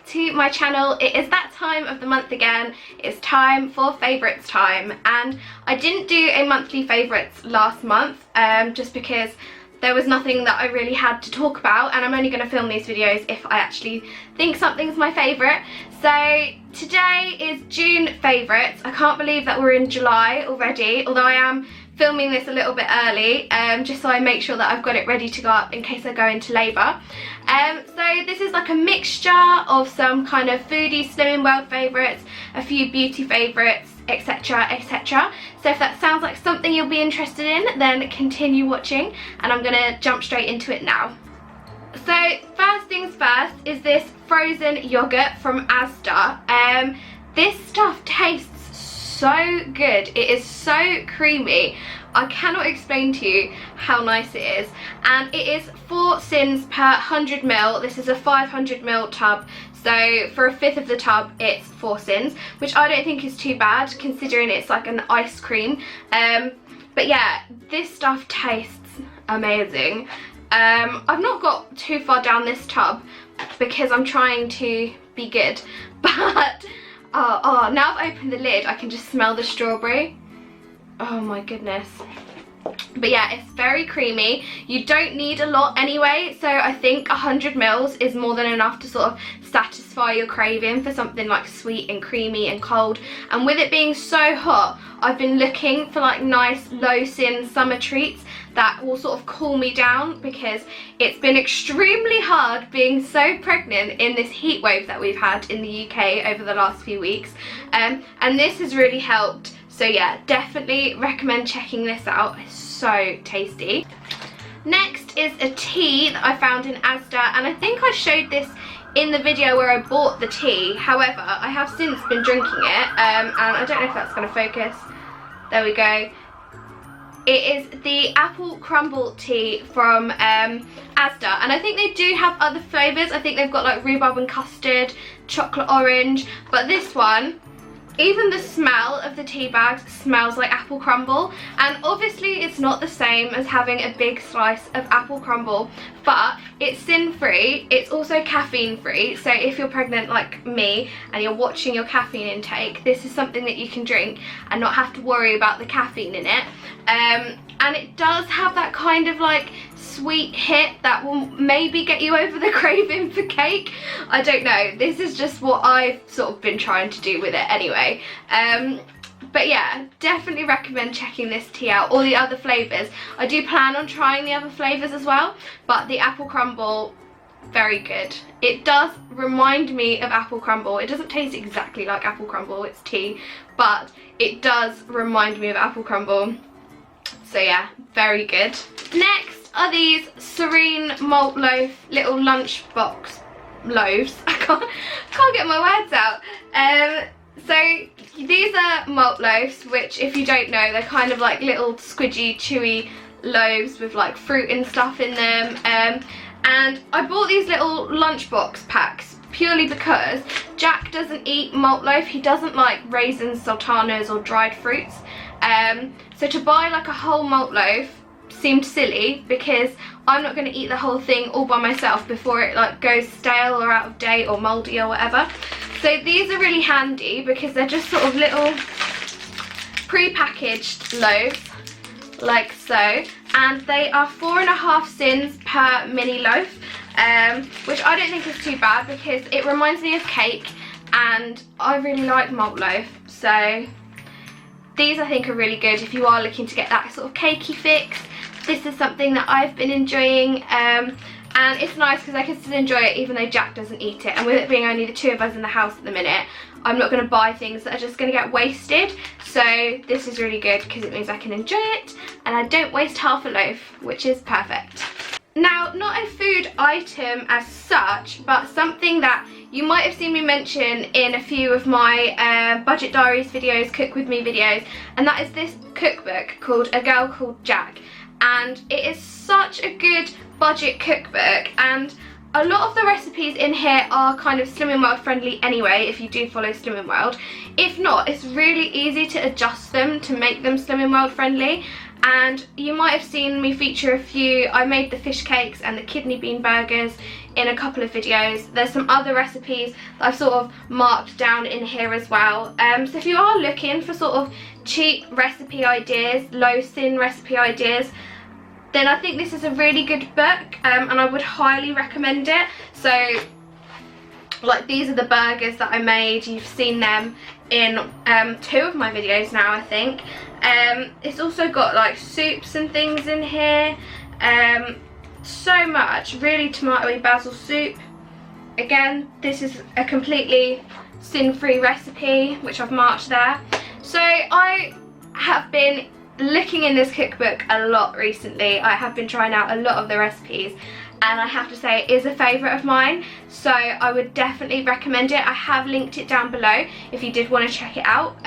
to my channel. It is that time of the month again. It's time for favourites time, and I didn't do a monthly favourites last month just because there was nothing that I really had to talk about, and I'm only going to film these videos if I actually think something's my favourite. So today is June favourites. I can't believe that we're in July already, although I am filming this a little bit early just so I make sure that I've got it ready to go up in case I go into labour. So this is like a mixture of some kind of foodie Slimming World favourites, a few beauty favourites, etc, etc. So if that sounds like something you'll be interested in, then continue watching, and I'm gonna jump straight into it now. So first things first is this frozen yogurt from Asda. This stuff tastes so good. It is so creamy. I cannot explain to you how nice it is, and it is 4 Syns per 100 ml. This is a 500 ml tub, so for a fifth of the tub it's 4 Syns, which I don't think is too bad considering it's like an ice cream. But yeah, this stuff tastes amazing. I've not got too far down this tub because I'm trying to be good, but oh, now I've opened the lid I can just smell the strawberry. Oh my goodness. But yeah, it's very creamy. You don't need a lot anyway, so I think 100 mils is more than enough to sort of satisfy your craving for something like sweet and creamy and cold. And with it being so hot, I've been looking for like nice low Syn summer treats that will sort of cool me down, because it's been extremely hard being so pregnant in this heat wave that we've had in the UK over the last few weeks, and this has really helped. So yeah, definitely recommend checking this out. It's so tasty. Next is a tea that I found in Asda, and I think I showed this in the video where I bought the tea. However, I have since been drinking it, and I don't know if that's going to focus. There we go. It is the apple crumble tea from Asda, and I think they do have other flavours. I think they've got like rhubarb and custard, chocolate orange, but this one, even the smell of the tea bags smells like apple crumble. And obviously it's not the same as having a big slice of apple crumble, but it's Syn free, it's also caffeine free, so if you're pregnant like me and you're watching your caffeine intake, this is something that you can drink and not have to worry about the caffeine in it. And it does have that kind of like sweet hit that will maybe get you over the craving for cake. I don't know, this is just what I've sort of been trying to do with it anyway. But yeah, definitely recommend checking this tea out, or the other flavours. I do plan on trying the other flavours as well, but the apple crumble, very good. It does remind me of apple crumble. It doesn't taste exactly like apple crumble, it's tea, but it does remind me of apple crumble. So yeah, very good. Next are these Soreen malt loaf little lunchbox loaves. I can't get my words out. So these are malt loaves, which if you don't know, they're kind of like little squidgy chewy loaves with like fruit and stuff in them. And I bought these little lunchbox packs purely because Jack doesn't eat malt loaf. He doesn't like raisins, sultanas or dried fruits. So to buy like a whole malt loaf seemed silly, because I'm not going to eat the whole thing all by myself before it like goes stale or out of date or mouldy or whatever. So these are really handy because they're just sort of little pre-packaged loaves like so, and they are 4.5 Syns per mini loaf, which I don't think is too bad because it reminds me of cake and I really like malt loaf. So these I think are really good if you are looking to get that sort of cakey fix. This is something that I've been enjoying, and it's nice because I can still enjoy it even though Jack doesn't eat it. And with it being only the two of us in the house at the minute, I'm not going to buy things that are just going to get wasted. So this is really good because it means I can enjoy it and I don't waste half a loaf, which is perfect. Now, not a food item as such, but something that you might have seen me mention in a few of my budget diaries videos, cook with me videos, and that is this cookbook called A Girl Called Jack. And it is such a good budget cookbook, and a lot of the recipes in here are kind of Slimming World friendly anyway, if you do follow Slimming World. If not, it's really easy to adjust them to make them Slimming World friendly, and you might have seen me feature a few. I made the fish cakes and the kidney bean burgers in a couple of videos. There's some other recipes that I've sort of marked down in here as well. So if you are looking for sort of cheap recipe ideas, low sin recipe ideas, then I think this is a really good book, and I would highly recommend it. So like, these are the burgers that I made. You've seen them in 2 of my videos now, I think. It's also got like soups and things in here. So much. Really tomatoey basil soup. Again, this is a completely sin-free recipe, which I've marked there. So I have been looking in this cookbook a lot recently. I have been trying out a lot of the recipes, and I have to say it is a favourite of mine, so I would definitely recommend it. I have linked it down below if you did want to check it out.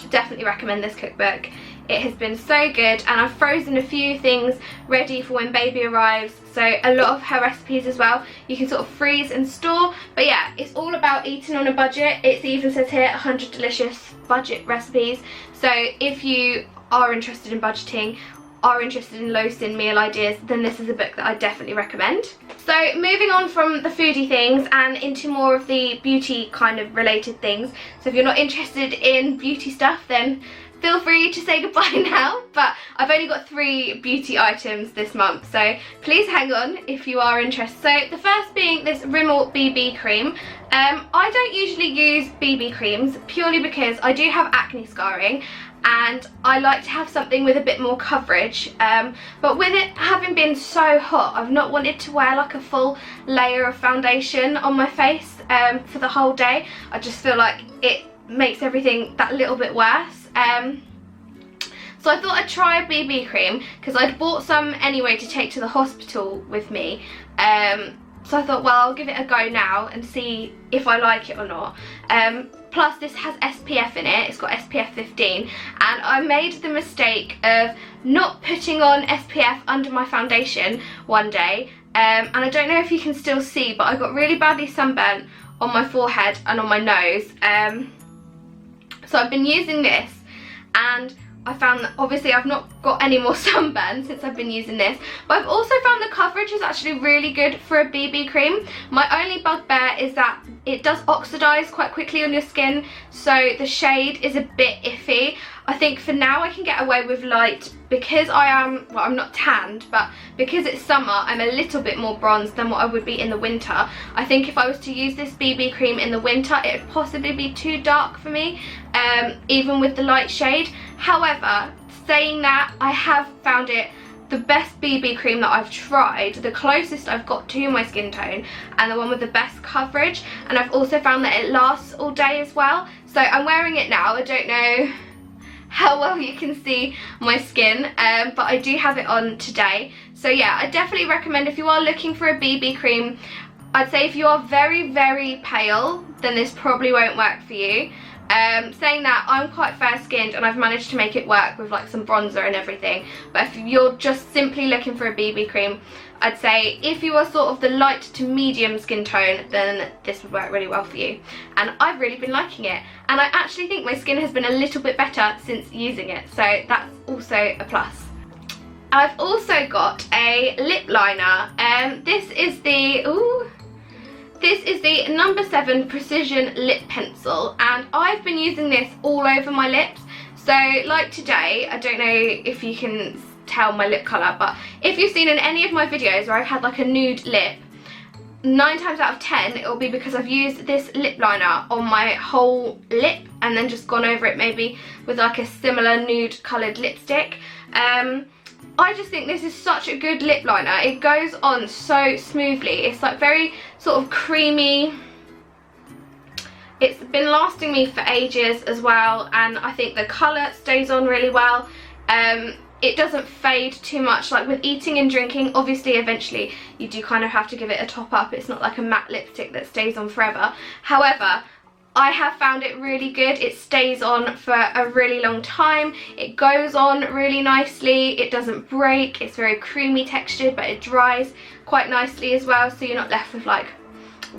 Definitely recommend this cookbook. It has been so good, and I've frozen a few things ready for when baby arrives, so a lot of her recipes as well you can sort of freeze and store. But yeah, it's all about eating on a budget. It even says here 100 delicious budget recipes, so if you are interested in budgeting, are interested in low sin meal ideas, then this is a book that I definitely recommend. So moving on from the foodie things and into more of the beauty kind of related things. So if you're not interested in beauty stuff, then feel free to say goodbye now, but I've only got 3 beauty items this month, so please hang on if you are interested. So the first being this Ranaut Bb Cream. I don't usually use BB creams purely because I do have acne scarring, and I like to have something with a bit more coverage, but with it having been so hot, I've not wanted to wear like a full layer of foundation on my face for the whole day. I just feel like it makes everything that little bit worse. So I thought I'd try a BB cream because I'd bought some anyway to take to the hospital with me. So I thought, well, I'll give it a go now and see if I like it or not. Plus this has SPF in it. It's got SPF 15, and I made the mistake of not putting on SPF under my foundation one day, and I don't know if you can still see, but I got really badly sunburnt on my forehead and on my nose. So I've been using this, and I found that obviously I've not got any more sunburn since I've been using this, but I've also found the coverage is actually really good for a BB cream. My only bugbear is that it does oxidize quite quickly on your skin, so the shade is a bit iffy. I think for now I can get away with light because I'm not tanned, but because it's summer I'm a little bit more bronzed than what I would be in the winter. I think if I was to use this BB cream in the winter, it would possibly be too dark for me, even with the light shade. However, saying that, I have found it the best BB cream that I've tried, the closest I've got to my skin tone, and the one with the best coverage, and I've also found that it lasts all day as well. So I'm wearing it now. I don't know how well you can see my skin, but I do have it on today. So yeah, I definitely recommend if you are looking for a BB cream. I'd say if you are very, very pale, then this probably won't work for you. Saying that, I'm quite fair skinned and I've managed to make it work with like some bronzer and everything, but if you're just simply looking for a BB cream, I'd say if you are sort of the light to medium skin tone, then this would work really well for you, and I've really been liking it, and I actually think my skin has been a little bit better since using it, so that's also a plus. I've also got a lip liner, this is the number 7 Precision Lip Pencil, and I've been using this all over my lips. So like today, I don't know if you can tell my lip colour, but if you've seen in any of my videos where I've had like a nude lip, 9 times out of 10 it will be because I've used this lip liner on my whole lip and then just gone over it maybe with like a similar nude coloured lipstick. I just think this is such a good lip liner. It goes on so smoothly. It's like very sort of creamy. It's been lasting me for ages as well, and I think the colour stays on really well. It doesn't fade too much. Like with eating and drinking, obviously eventually you do kind of have to give it a top up. It's not like a matte lipstick that stays on forever. However, I have found it really good. It stays on for a really long time. It goes on really nicely. It doesn't break. It's very creamy textured, but it dries quite nicely as well, so you're not left with like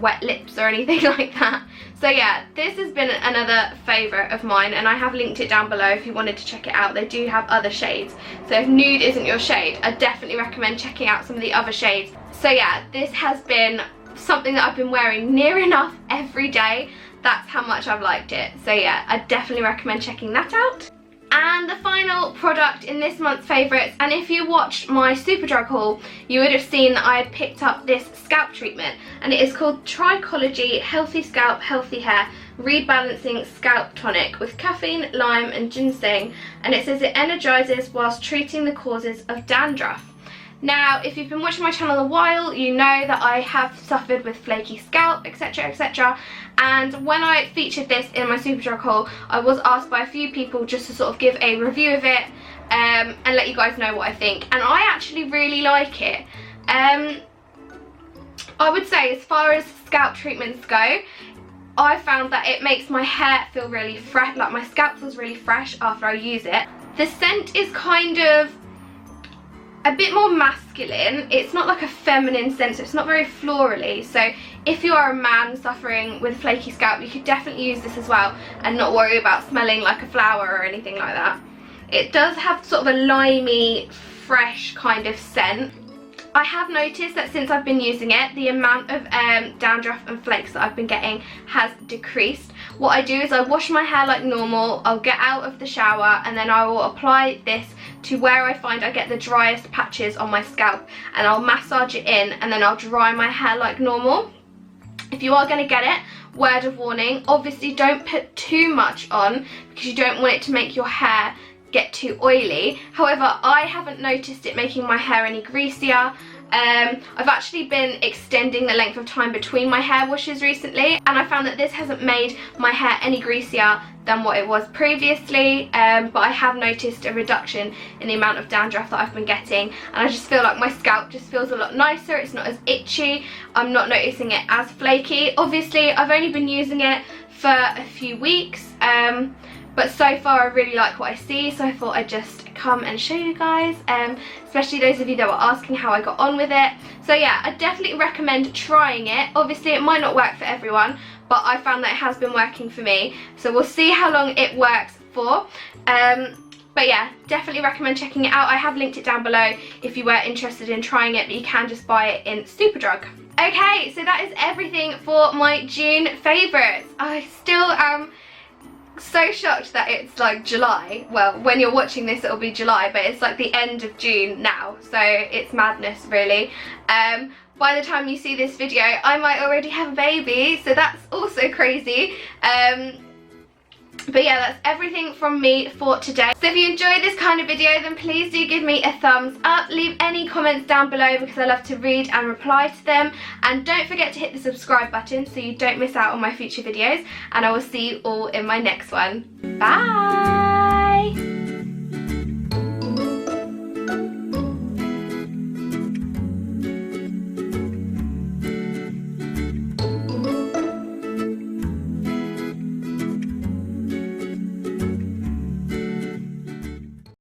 wet lips or anything like that. So yeah, this has been another favourite of mine, and I have linked it down below if you wanted to check it out. They do have other shades, so if nude isn't your shade, I definitely recommend checking out some of the other shades. So yeah, this has been something that I've been wearing near enough every day. That's how much I've liked it. So yeah, I definitely recommend checking that out. And the final product in this month's favourites, and if you watched my Superdrug haul, you would have seen that I had picked up this scalp treatment, and it is called Trichology Healthy Scalp, Healthy Hair Rebalancing Scalp Tonic with caffeine, lime and ginseng, and it says it energises whilst treating the causes of dandruff. Now, if you've been watching my channel a while, you know that I have suffered with flaky scalp, etc, etc, and when I featured this in my Superdrug haul, I was asked by a few people just to sort of give a review of it and let you guys know what I think, and I actually really like it. I would say, as far as scalp treatments go, I found that it makes my hair feel really fresh, like my scalp feels really fresh after I use it. The scent is kind of a bit more masculine. It's not like a feminine scent, so it's not very florally. So if you are a man suffering with flaky scalp, you could definitely use this as well and not worry about smelling like a flower or anything like that. It does have sort of a limey, fresh kind of scent. I have noticed that since I've been using it, the amount of dandruff and flakes that I've been getting has decreased. What I do is I wash my hair like normal, I'll get out of the shower, and then I will apply this to where I find I get the driest patches on my scalp, and I'll massage it in, and then I'll dry my hair like normal. If you are going to get it, word of warning, obviously don't put too much on because you don't want it to make your hair get too oily. However, I haven't noticed it making my hair any greasier. I've actually been extending the length of time between my hair washes recently, and I found that this hasn't made my hair any greasier than what it was previously, but I have noticed a reduction in the amount of dandruff that I've been getting, and I just feel like my scalp just feels a lot nicer. It's not as itchy. I'm not noticing it as flaky. Obviously, I've only been using it for a few weeks, but so far I really like what I see, so I thought I'd just come and show you guys, especially those of you that were asking how I got on with it. So yeah, I definitely recommend trying it. Obviously it might not work for everyone, but I found that it has been working for me, so we'll see how long it works for. But yeah, definitely recommend checking it out. I have linked it down below if you were interested in trying it, but you can just buy it in Superdrug. Okay, so that is everything for my June favourites. I still am so shocked that it's like July. Well, when you're watching this it'll be July, but it's like the end of June now, so it's madness really. By the time you see this video I might already have a baby, so that's also crazy. But yeah, that's everything from me for today. So if you enjoyed this kind of video, then please do give me a thumbs up. Leave any comments down below because I love to read and reply to them. And don't forget to hit the subscribe button so you don't miss out on my future videos. And I will see you all in my next one. Bye!